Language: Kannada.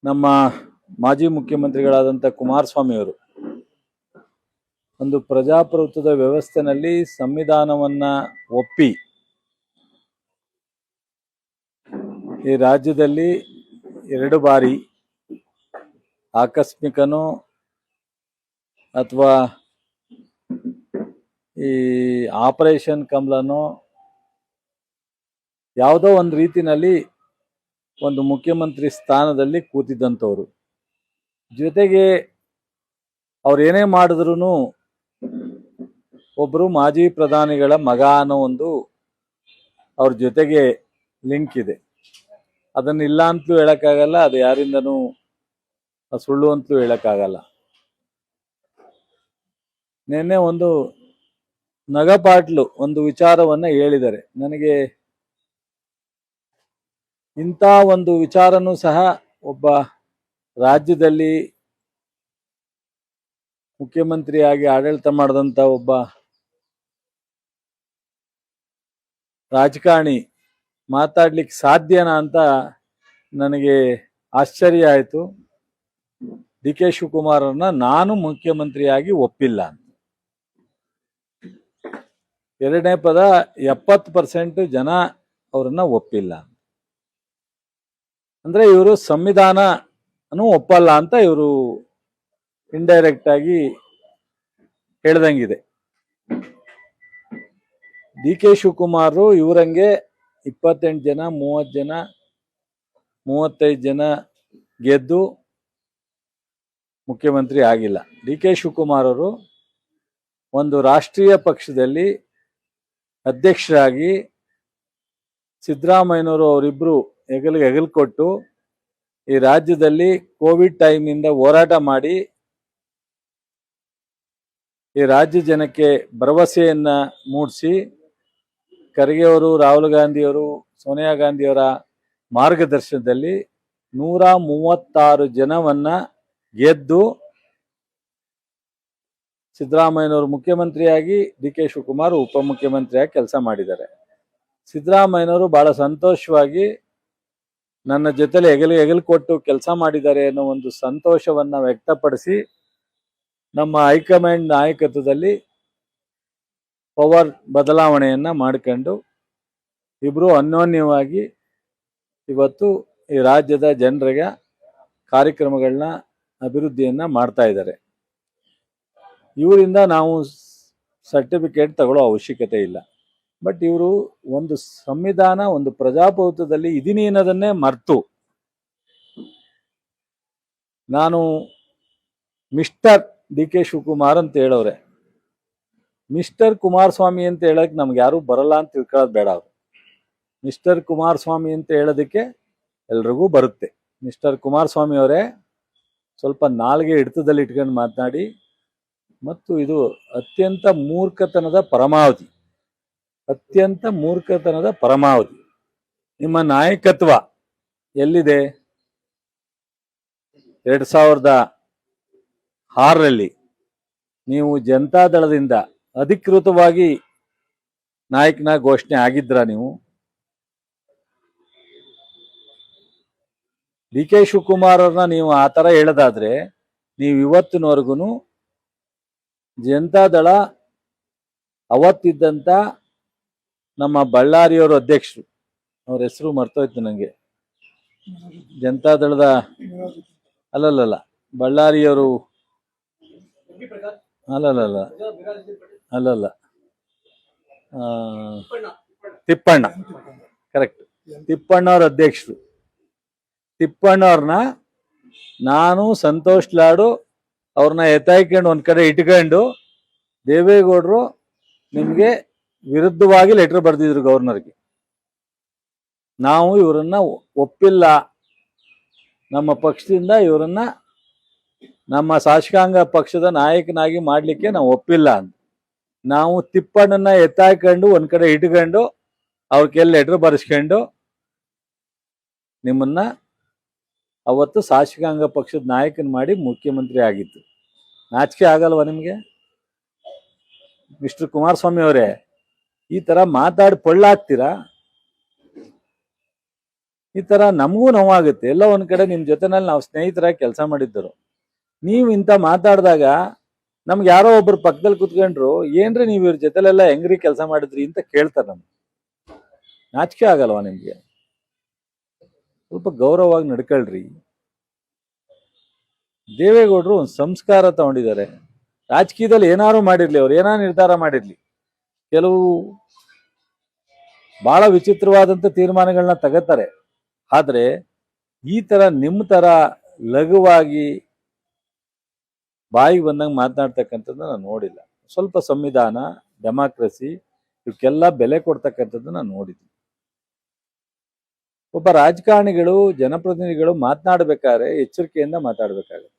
ನಮ್ಮ ಮಾಜಿ ಮುಖ್ಯಮಂತ್ರಿಗಳಾದಂಥ ಕುಮಾರಸ್ವಾಮಿ ಅವರು ಒಂದು ಪ್ರಜಾಪ್ರಭುತ್ವದ ವ್ಯವಸ್ಥೆನಲ್ಲಿ ಸಂವಿಧಾನವನ್ನ ಒಪ್ಪಿ ಈ ರಾಜ್ಯದಲ್ಲಿ 2 ಬಾರಿ ಆಕಸ್ಮಿಕನೋ ಅಥವಾ ಈ ಆಪರೇಷನ್ ಕಮಲನೋ ಯಾವುದೋ ಒಂದು ರೀತಿನಲ್ಲಿ ಒಂದು ಮುಖ್ಯಮಂತ್ರಿ ಸ್ಥಾನದಲ್ಲಿ ಕೂತಿದ್ದಂಥವ್ರು. ಜೊತೆಗೆ ಅವ್ರು ಏನೇ ಮಾಡಿದ್ರು ಒಬ್ಬರು ಮಾಜಿ ಪ್ರಧಾನಿಗಳ ಮಗ ಅನ್ನೋ ಒಂದು ಅವ್ರ ಜೊತೆಗೆ ಲಿಂಕ್ ಇದೆ. ಅದನ್ನ ಇಲ್ಲ ಅಂತಲೂ ಹೇಳಕ್ಕಾಗಲ್ಲ, ಅದು ಯಾರಿಂದನೂ ಸುಳ್ಳು ಅಂತಲೂ ಹೇಳಕ್ಕಾಗಲ್ಲ. ನಿನ್ನೆ ಒಂದು ನಗಪಾಟ್ಲು ಒಂದು ವಿಚಾರವನ್ನ ಹೇಳಿದ್ದಾರೆ. ನನಗೆ ಇಂಥ ಒಂದು ವಿಚಾರನೂ ಸಹ ಒಬ್ಬ ರಾಜ್ಯದಲ್ಲಿ ಮುಖ್ಯಮಂತ್ರಿಯಾಗಿ ಆಡಳಿತ ಮಾಡಿದಂಥ ಒಬ್ಬ ರಾಜಕಾರಣಿ ಮಾತಾಡ್ಲಿಕ್ಕೆ ಸಾಧ್ಯನಾ ಅಂತ ನನಗೆ ಆಶ್ಚರ್ಯ ಆಯಿತು. ಡಿ ಕೆ ಶಿವಕುಮಾರನ್ನ ನಾನು ಮುಖ್ಯಮಂತ್ರಿಯಾಗಿ ಒಪ್ಪಿಲ್ಲ ಅಂತ. 2ನೇ ಪದ 70% ಜನ ಅವರನ್ನ ಒಪ್ಪಿಲ್ಲ. ಅಂದ್ರೆ ಇವರು ಸಂವಿಧಾನ ಒಪ್ಪಲ್ಲ ಅಂತ ಇವರು ಇಂಡೈರೆಕ್ಟ್ ಆಗಿ ಹೇಳ್ದಂಗಿದೆ. ಡಿ ಕೆ ಶಿವಕುಮಾರ್ ಇವರಂಗೆ 28 ಜನ 30 ಜನ 35 ಜನ ಗೆದ್ದು ಮುಖ್ಯಮಂತ್ರಿ ಆಗಿಲ್ಲ. ಡಿ ಕೆ ಶಿವಕುಮಾರ್ ಅವರು ಒಂದು ರಾಷ್ಟ್ರೀಯ ಪಕ್ಷದಲ್ಲಿ ಅಧ್ಯಕ್ಷರಾಗಿ ಸಿದ್ದರಾಮಯ್ಯನವರು ಅವರಿಬ್ರು ಹೆಗಲು ಕೊಟ್ಟು ಈ ರಾಜ್ಯದಲ್ಲಿ ಕೋವಿಡ್ ಟೈಮ್ನಿಂದ ಹೋರಾಟ ಮಾಡಿ ಈ ರಾಜ್ಯ ಜನಕ್ಕೆ ಭರವಸೆಯನ್ನ ಮೂಡಿಸಿ ಖರ್ಗೆ ಅವರು, ರಾಹುಲ್ ಗಾಂಧಿಯವರು, ಸೋನಿಯಾ ಗಾಂಧಿಯವರ ಮಾರ್ಗದರ್ಶನದಲ್ಲಿ 136 ಜನವನ್ನ ಗೆದ್ದು ಸಿದ್ದರಾಮಯ್ಯನವರು ಮುಖ್ಯಮಂತ್ರಿಯಾಗಿ ಡಿ ಕೆ ಶಿವಕುಮಾರ್ ಉಪಮುಖ್ಯಮಂತ್ರಿಯಾಗಿ ಕೆಲಸ ಮಾಡಿದ್ದಾರೆ. ಸಿದ್ದರಾಮಯ್ಯನವರು ಬಹಳ ಸಂತೋಷವಾಗಿ ನನ್ನ ಜೊತೆಲಿ ಹೆಗಲು ಕೊಟ್ಟು ಕೆಲಸ ಮಾಡಿದ್ದಾರೆ ಅನ್ನೋ ಒಂದು ಸಂತೋಷವನ್ನ ವ್ಯಕ್ತಪಡಿಸಿ ನಮ್ಮ ಹೈಕಮಾಂಡ್ ನಾಯಕತ್ವದಲ್ಲಿ ಪವರ್ ಬದಲಾವಣೆಯನ್ನ ಮಾಡಿಕೊಂಡು ಇಬ್ರು ಅನ್ಯೋನ್ಯವಾಗಿ ಇವತ್ತು ಈ ರಾಜ್ಯದ ಜನರಿಗೆ ಕಾರ್ಯಕ್ರಮಗಳನ್ನ ಅಭಿವೃದ್ಧಿಯನ್ನ ಮಾಡ್ತಾ ಇದ್ದಾರೆ. ಇವರಿಂದ ನಾವು ಸರ್ಟಿಫಿಕೇಟ್ ತಗೊಳ್ಳೋ ಅವಶ್ಯಕತೆ ಇಲ್ಲ. ಬಟ್ ಇವರು ಒಂದು ಸಂವಿಧಾನ, ಒಂದು ಪ್ರಜಾಪ್ರಭುತ್ವದಲ್ಲಿ ಇದೀನಿ ಅನ್ನೋದನ್ನೇ ಮರ್ತು ನಾನು ಮಿಸ್ಟರ್ ಡಿ ಕೆ ಶಿವಕುಮಾರ್ ಅಂತ ಹೇಳೋರೆ. ಮಿಸ್ಟರ್ ಕುಮಾರಸ್ವಾಮಿ ಅಂತ ಹೇಳಕ್ ನಮ್ಗೆ ಯಾರು ಬರಲ್ಲ ಅಂತ ತಿಳ್ಕೊಳ್ಳೋದು ಬೇಡ. ಅವರು ಮಿಸ್ಟರ್ ಕುಮಾರಸ್ವಾಮಿ ಅಂತ ಹೇಳೋದಕ್ಕೆ ಎಲ್ರಿಗೂ ಬರುತ್ತೆ. ಮಿಸ್ಟರ್ ಕುಮಾರಸ್ವಾಮಿ ಅವರೇ, ಸ್ವಲ್ಪ ನಾಲ್ಗೆ ಹಿಡಿತದಲ್ಲಿ ಇಟ್ಕೊಂಡು ಮಾತನಾಡಿ. ಮತ್ತು ಇದು ಅತ್ಯಂತ ಮೂರ್ಖತನದ ಪರಮಾವಧಿ, ಅತ್ಯಂತ ಮೂರ್ಖತನದ ಪರಮಾವಧಿ. ನಿಮ್ಮ ನಾಯಕತ್ವ ಎಲ್ಲಿದೆ? 2006ರಲ್ಲಿ ನೀವು ಜನತಾದಳದಿಂದ ಅಧಿಕೃತವಾಗಿ ನಾಯಕನ ಘೋಷಣೆ ಆಗಿದ್ರ? ನೀವು ಡಿ ಕೆ ಶಿವಕುಮಾರ್ ಅವ್ರನ್ನ ನೀವು ಆ ಥರ ಹೇಳೋದಾದ್ರೆ, ನೀವು ಇವತ್ತಿನವರೆಗೂ ಜನತಾದಳ ಅವತ್ತಿದ್ದಂಥ ನಮ್ಮ ಬಳ್ಳಾರಿಯವರು ಅಧ್ಯಕ್ಷರು, ಅವ್ರ ಹೆಸರು ಮರ್ತೋಯ್ತು ನನಗೆ, ಜನತಾದಳದ ಅಲ್ಲಲ್ಲ ಬಳ್ಳಾರಿಯವರು ಅಲ್ಲಲ್ಲ ತಿಪ್ಪಣ್ಣ, ಕರೆಕ್ಟ್, ತಿಪ್ಪಣ್ಣವ್ರ ಅಧ್ಯಕ್ಷರು. ತಿಪ್ಪಣ್ಣವ್ರನ್ನ ನಾನು ಸಂತೋಷ್ ಲಾಡು ಅವ್ರನ್ನ ಎತ್ತಾಯ್ಕೊಂಡು ಒಂದ್ ಕಡೆ ಇಟ್ಕೊಂಡು ದೇವೇಗೌಡರು ನಿಮ್ಗೆ ವಿರುದ್ಧವಾಗಿ ಲೆಟರ್ ಬರೆದಿದ್ರು ಗವರ್ನರ್ಗೆ. ನಾವು ಇವರನ್ನ ಒಪ್ಪಿಲ್ಲ, ನಮ್ಮ ಪಕ್ಷದಿಂದ ಇವರನ್ನ ನಮ್ಮ ಶಾಸಕಾಂಗ ಪಕ್ಷದ ನಾಯಕನಾಗಿ ಮಾಡ್ಲಿಕ್ಕೆ ನಾವು ಒಪ್ಪಿಲ್ಲ ಅಂತ. ನಾವು ತಿಪ್ಪಣ್ಣನ ಎತ್ತಾಕೊಂಡು ಒಂದ್ ಕಡೆ ಇಟ್ಕೊಂಡು ಅವ್ರ ಕೆಲ ಲೆಟರ್ ಬರೆಸ್ಕೊಂಡು ನಿಮ್ಮನ್ನ ಅವತ್ತು ಶಾಸಕಾಂಗ ಪಕ್ಷದ ನಾಯಕನ ಮಾಡಿ ಮುಖ್ಯಮಂತ್ರಿ ಆಗಿತ್ತು. ನಾಚಿಕೆ ಆಗಲ್ವಾ ನಿಮ್ಗೆ? ಮಿಸ್ಟರ್ ಕುಮಾರಸ್ವಾಮಿ ಅವರೇ, ಈ ತರ ಮಾತಾಡಿ ಪೊಳ್ಳಾಗ್ತೀರಾ? ಈ ತರ ನಮಗೂ ನೋವಾಗುತ್ತೆ. ಎಲ್ಲ ಒಂದ್ ಕಡೆ ನಿಮ್ ಜೊತೆನಲ್ಲಿ ನಾವು ಸ್ನೇಹಿತರಾಗಿ ಕೆಲಸ ಮಾಡಿದ್ದರು, ನೀವು ಇಂಥ ಮಾತಾಡಿದಾಗ ನಮ್ಗೆ ಯಾರೋ ಒಬ್ರು ಪಕ್ಕದಲ್ಲಿ ಕುತ್ಕೊಂಡ್ರು, ಏನ್ರಿ ನೀವು ಇವ್ರ ಜೊತೆಲೆಲ್ಲ ಹೆಂಗ್ರಿ ಕೆಲಸ ಮಾಡಿದ್ರಿ ಅಂತ ಕೇಳ್ತಾರೆ. ನಮ್ಗೆ ನಾಚಿಕೆ ಆಗಲ್ವಾ ನಿಮ್ಗೆ? ಸ್ವಲ್ಪ ಗೌರವವಾಗಿ ನಡ್ಕೊಳ್ರಿ. ದೇವೇಗೌಡರು ಒಂದು ಸಂಸ್ಕಾರ ತಗೊಂಡಿದ್ದಾರೆ. ರಾಜಕೀಯದಲ್ಲಿ ಏನಾರು ಮಾಡಿರ್ಲಿ, ಅವ್ರು ಏನಾರು ನಿರ್ಧಾರ ಮಾಡಿರ್ಲಿ, ಕೆಲವು ಬಹಳ ವಿಚಿತ್ರವಾದಂತ ತೀರ್ಮಾನಗಳನ್ನ ತಗೋತಾರೆ. ಆದ್ರೆ ಈ ತರ ನಿಮ್ಮ ತರ ಲಘುವಾಗಿ ಬಾಯಿಗೆ ಬಂದಂಗೆ ಮಾತನಾಡ್ತಕ್ಕಂಥದ್ದು ನಾನು ನೋಡಿಲ್ಲ. ಸ್ವಲ್ಪ ಸಂವಿಧಾನ, ಡೆಮಾಕ್ರಸಿ ಇವಕ್ಕೆಲ್ಲ ಬೆಲೆ ಕೊಡ್ತಕ್ಕಂಥದ್ದು ನಾನು ನೋಡಿದ್ದೀನಿ. ಒಬ್ಬ ರಾಜಕಾರಣಿಗಳು, ಜನಪ್ರತಿನಿಧಿಗಳು ಮಾತನಾಡಬೇಕಾದ್ರೆ ಎಚ್ಚರಿಕೆಯಿಂದ ಮಾತಾಡಬೇಕಾಗುತ್ತೆ.